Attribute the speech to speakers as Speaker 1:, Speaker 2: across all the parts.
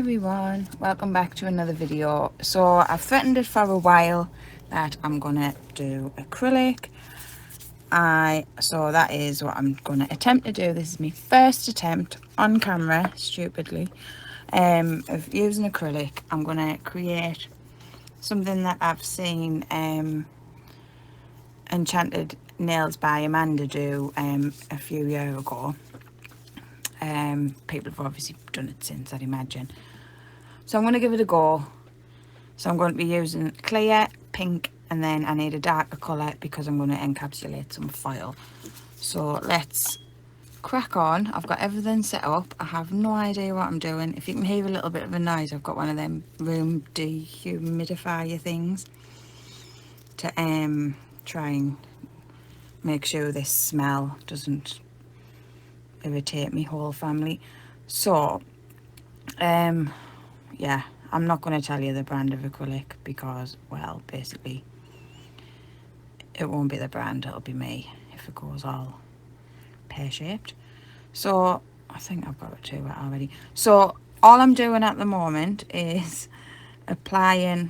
Speaker 1: everyone, welcome back to another video. So I've threatened it for a while that I'm gonna do acrylic. So that is what I'm gonna attempt to do. This is my first attempt on camera, stupidly, of using acrylic. I'm gonna create something that I've seen Enchanted Nails by Amanda do a few years ago. People have obviously done it since, I'd imagine. So I'm going to give it a go. So I'm going to be using clear, pink, and then I need a darker colour because I'm going to encapsulate some foil. So let's crack on. I've got everything set up. I have no idea what I'm doing. If you can hear a little bit of a noise, I've got one of them room dehumidifier things to try and make sure this smell doesn't irritate me whole family. So yeah, I'm not going to tell you the brand of acrylic because, well, basically it won't be the brand, it'll be me if it goes all pear-shaped. So I think I've got it to it already. So all I'm doing at the moment is applying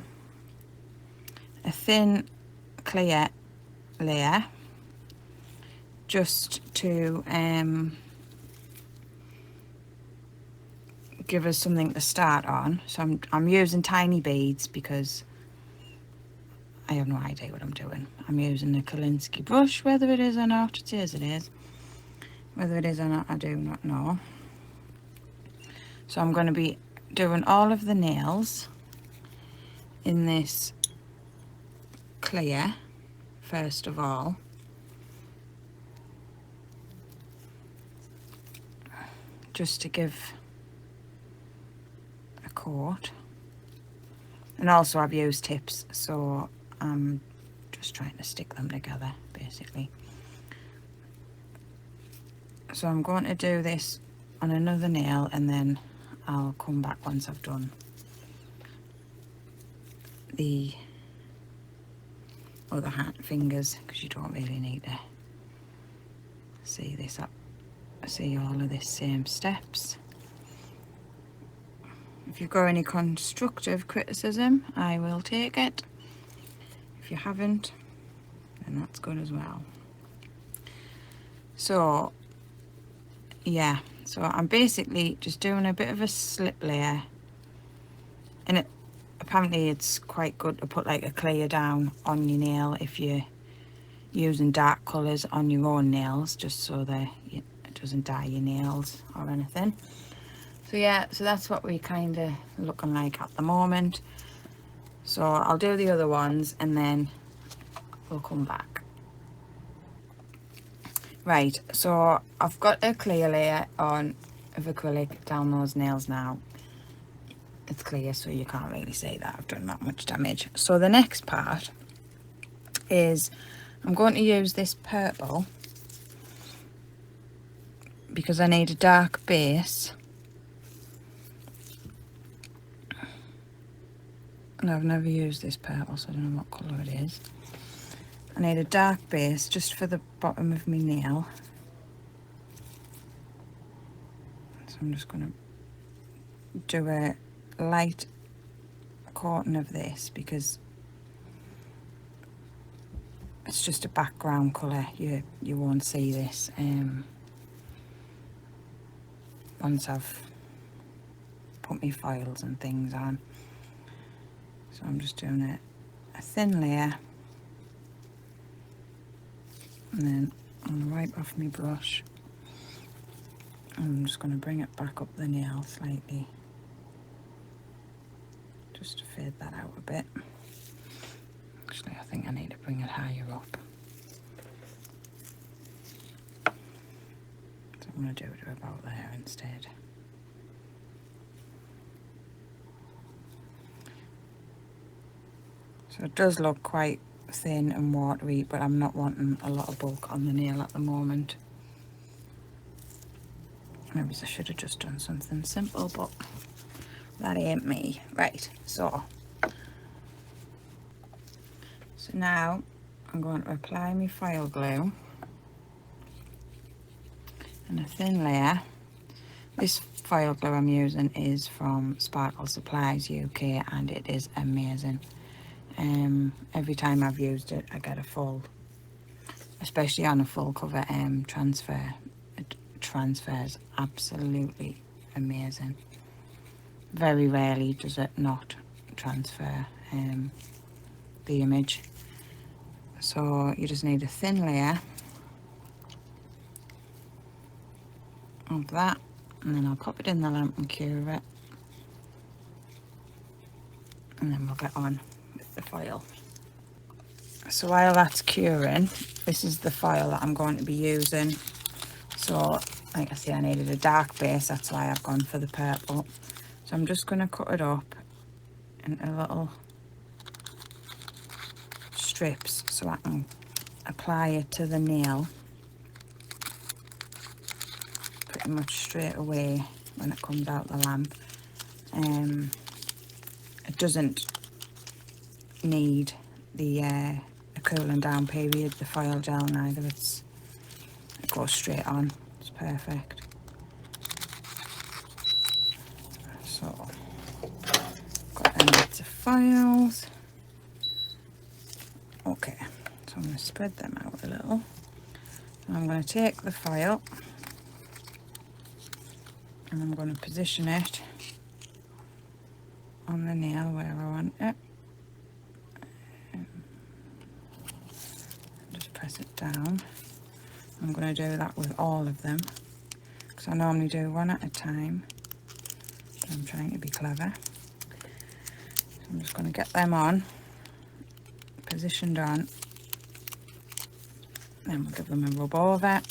Speaker 1: a thin clear layer just to give us something to start on. So I'm using tiny beads because I have no idea what I'm doing. I'm using a Kolinsky brush, whether it is or not. It says it is. Whether it is or not, I do not know. So I'm going to be doing all of the nails in this clear first of all. Just to give a coat. And also I've used tips, so I'm just trying to stick them together basically. So I'm going to do this on another nail and then I'll come back once I've done the other fingers, because you don't really need to see this up, see all of this same steps. If you've got any constructive criticism, I will take it. If you haven't, then that's good as well. So yeah, so I'm basically just doing a bit of a slip layer, and apparently it's quite good to put like a clear down on your nail if you're using dark colours on your own nails, just so that it doesn't dye your nails or anything. So yeah, so that's what we're kind of looking like at the moment. So I'll do the other ones and then we'll come back. Right, so I've got a clear layer on of acrylic down those nails now. It's clear, so you can't really say that I've done that much damage. So the next part is I'm going to use this purple because I need a dark base. And I've never used this purple, so I don't know what colour it is. I need a dark base just for the bottom of my nail. So I'm just going to do a light coating of this because it's just a background colour. You won't see this once I've put my foils and things on. So I'm just doing a thin layer, and then I'm going to wipe off my brush. I'm just going to bring it back up the nail slightly, just to fade that out a bit. Actually, I think I need to bring it higher up. So I'm going to do it about there instead. So it does look quite thin and watery, but I'm not wanting a lot of bulk on the nail at the moment. Maybe I should have just done something simple, but that ain't me. Right, so now I'm going to apply my foil glue and a thin layer. This foil glue I'm using is from Sparkle Supplies UK, and it is amazing. Every time I've used it, I get a full, especially on a full cover transfer. It transfers absolutely amazing. Very rarely does it not transfer the image. So you just need a thin layer of that, and then I'll pop it in the lamp and cure it, and then we'll get on with the foil. So while that's curing, this is the foil that I'm going to be using. So like I say, I needed a dark base, that's why I've gone for the purple. So I'm just going to cut it up into little strips so I can apply it to the nail pretty much straight away when it comes out the lamp. It doesn't need the a cooling down period, the foil gel, neither. It goes straight on. It's perfect. So got them bits of files. Okay, so I'm going to spread them out a little. And I'm going to take the file and I'm going to position it on the nail where I want it. Just press it down. I'm going to do that with all of them because I normally do one at a time, but I'm trying to be clever. So I'm just going to get them on, positioned on, then we'll give them a rub over.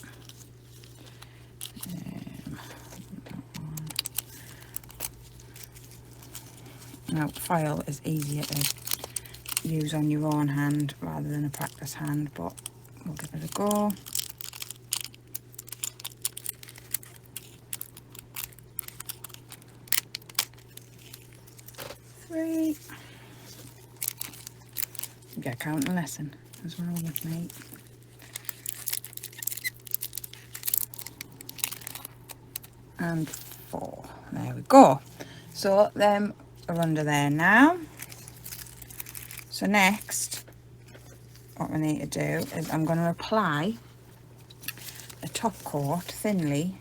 Speaker 1: Now, foil is easier to use on your own hand rather than a practice hand, but we'll give it a go. Three. You get a counting lesson as well with me. And 4. There we go. So them are under there now. So next, what we need to do is I'm going to apply a top coat thinly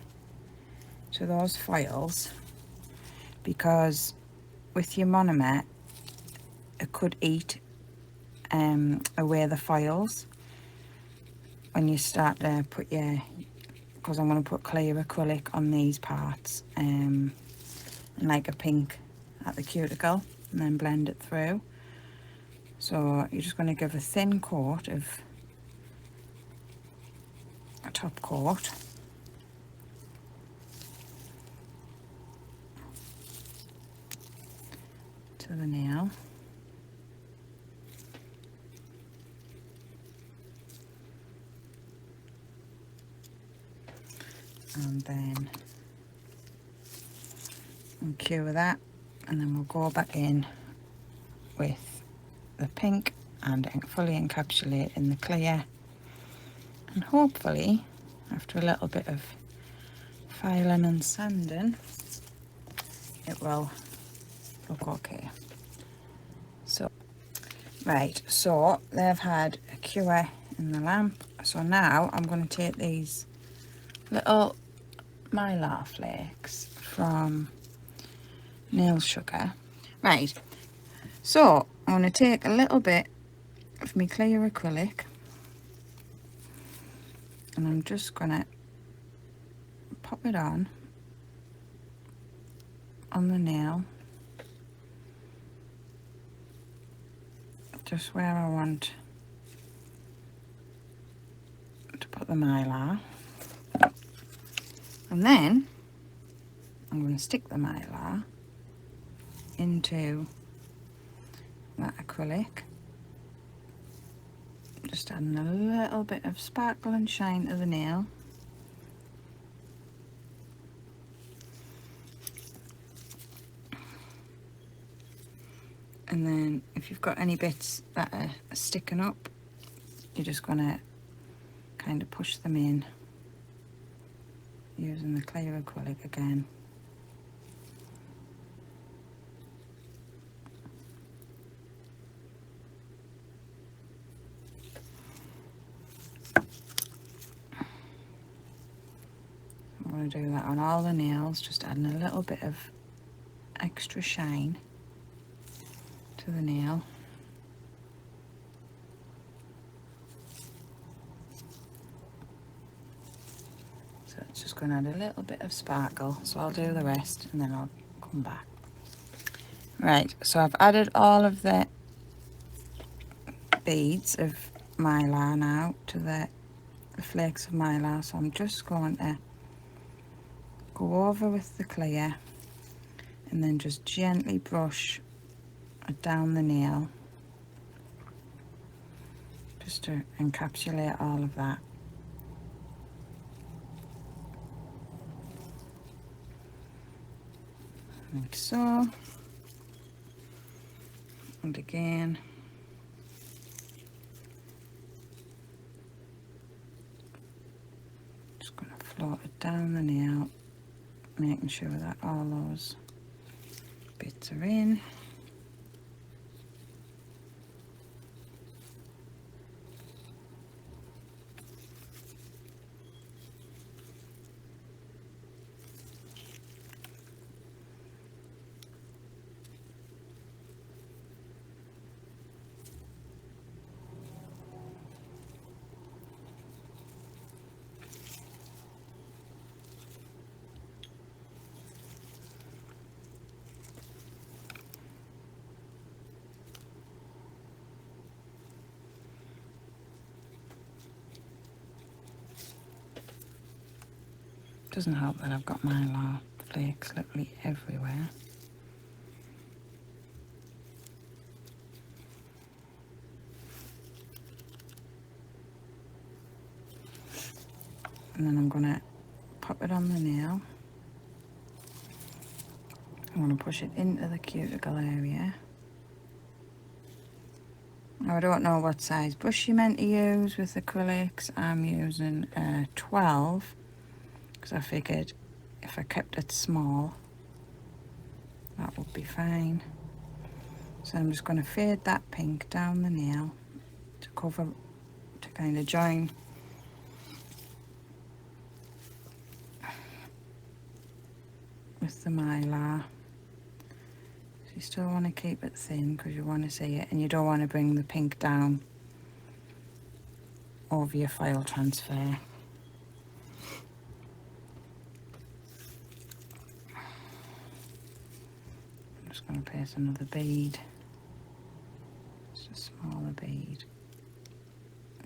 Speaker 1: to those foils, because with your monomer it could eat away the foils when you start to put your, because I'm going to put clear acrylic on these parts and like a pink at the cuticle, and then blend it through. So you're just going to give a thin coat of a top coat to the nail. And then cure that, and then we'll go back in with the pink and fully encapsulate in the clear, and hopefully after a little bit of filing and sanding it will look okay. So right, so they've had a cure in the lamp, so now I'm going to take these little mylar flakes from Nail Sugar. Right, so I'm going to take a little bit of my clear acrylic and I'm just going to pop it on the nail, just where I want to put the mylar, and then I'm going to stick the mylar into that acrylic, just adding a little bit of sparkle and shine to the nail. And then if you've got any bits that are sticking up, you're just going to kind of push them in using the clear acrylic again. I'm going to do that on all the nails, just adding a little bit of extra shine to the nail. So it's just going to add a little bit of sparkle, so I'll do the rest and then I'll come back. Right, so I've added all of the beads of mylar now to the flakes of mylar, so I'm just going to go over with the clear and then just gently brush down the nail just to encapsulate all of that. Like so. And again. Just going to float it down the nail, making sure that all those bits are in. Doesn't help that I've got mylar flakes literally everywhere. And then I'm going to pop it on the nail. I'm going to push it into the cuticle area. Now I don't know what size brush you're meant to use with acrylics. I'm using 12 because I figured if I kept it small that would be fine. So I'm just going to fade that pink down the nail to cover, to kind of join with the mylar. So you still want to keep it thin because you want to see it, and you don't want to bring the pink down over your foil transfer. I'm just going to place another bead, just a smaller bead,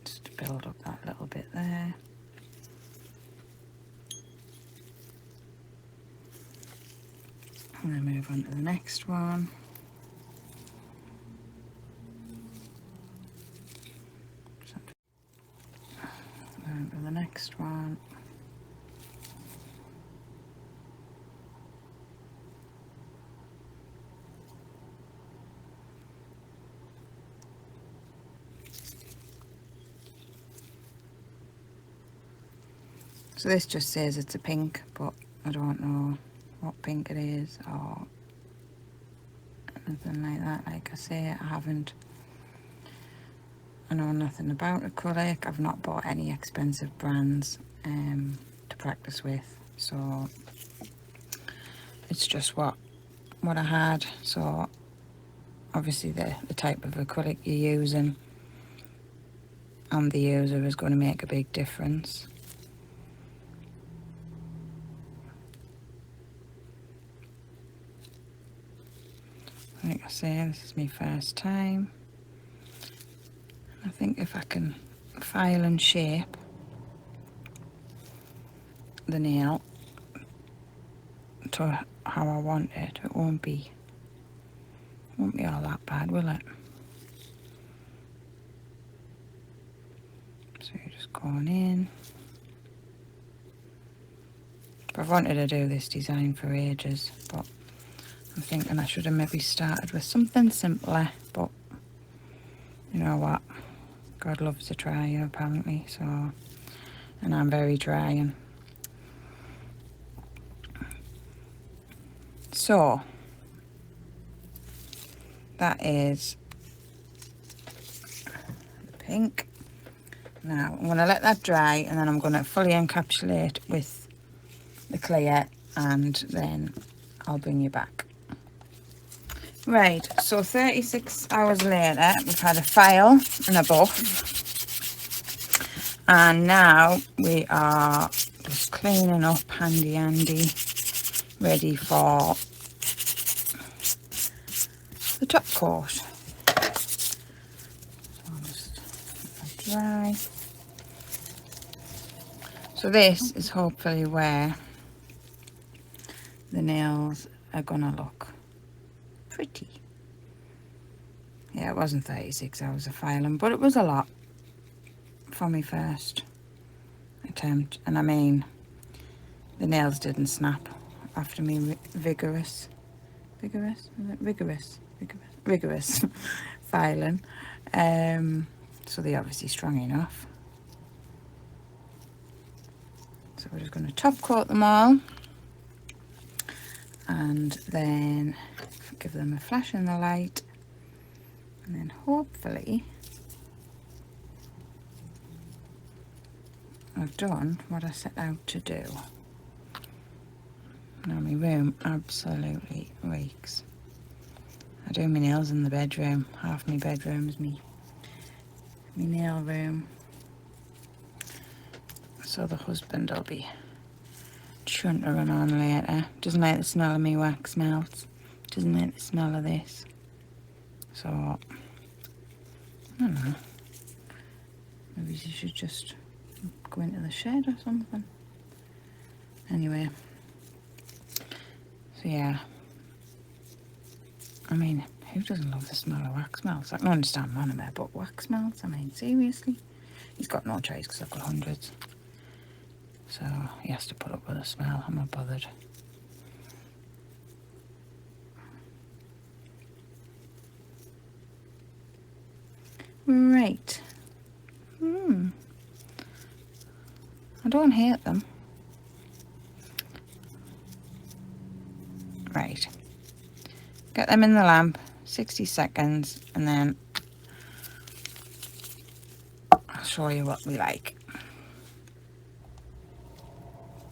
Speaker 1: just to build up that little bit there. And then move on to the next one. Move on to the next one. So this just says it's a pink, but I don't know what pink it is or anything like that. Like I say, I know nothing about acrylic. I've not bought any expensive brands to practice with, so it's just what I had. So obviously the type of acrylic you're using and the user is going to make a big difference. Like I say, this is my first time. I think if I can file and shape the nail to how I want it, it won't be all that bad, will it? So you're just going in. I've wanted to do this design for ages, but I'm thinking I should have maybe started with something simpler, but you know what, God loves a tryer apparently, so, and I'm very trying. So that is the pink. Now I'm going to let that dry, and then I'm going to fully encapsulate with the clear, and then I'll bring you back. Right, so 36 hours later, we've had a file and a buff, and now we are just cleaning up handy ready for the top coat. So I'll just let that dry. So this is hopefully where the nails are gonna look pretty. Yeah, it wasn't 36 hours of filing, but it was a lot for my first attempt. And I mean, the nails didn't snap after me rigorous filing. So they're obviously strong enough. So we're just going to top coat them all, and then give them a flash in the light, and then hopefully I've done what I set out to do. Now my room absolutely reeks. I do my nails in the bedroom. Half my bedroom is me nail room. So the husband will be chuntering on later. Doesn't like the smell of me wax melts. Doesn't like the smell of this. So, I don't know. Maybe you should just go into the shed or something. Anyway. So yeah. I mean, who doesn't love the smell of wax melts? I can understand monomer, but wax melts? I mean, seriously? He's got no choice because I've got hundreds. So he has to put up with the smell. I'm not bothered. Right. I don't hate them. Right. Get them in the lamp, 60 seconds, and then I'll show you what we like.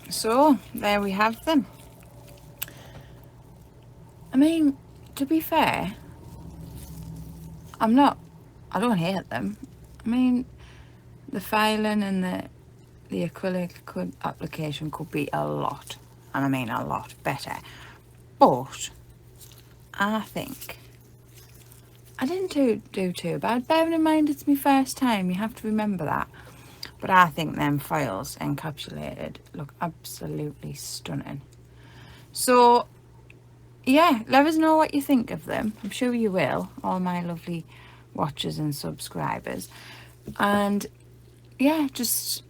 Speaker 1: So, there we have them. I mean, to be fair, I don't hate them. I mean, the filing and the acrylic application could be a lot, and I mean a lot better. But I think I didn't do too bad. Bearing in mind it's my first time, you have to remember that. But I think them foils encapsulated look absolutely stunning. So yeah, let us know what you think of them. I'm sure you will, all my lovely watchers and subscribers. And yeah, just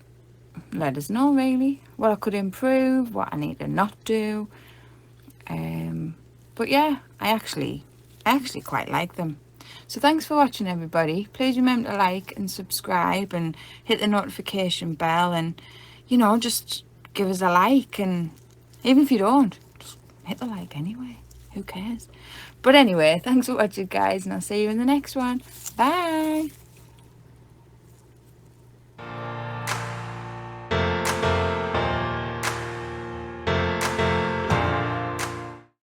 Speaker 1: let us know really what I could improve, what I need to not do. But yeah, I actually quite like them. So thanks for watching, everybody. Please remember to like and subscribe and hit the notification bell, and you know, just give us a like. And even if you don't, just hit the like anyway, who cares? But anyway, thanks for watching, guys, and I'll see you in the next one. Bye.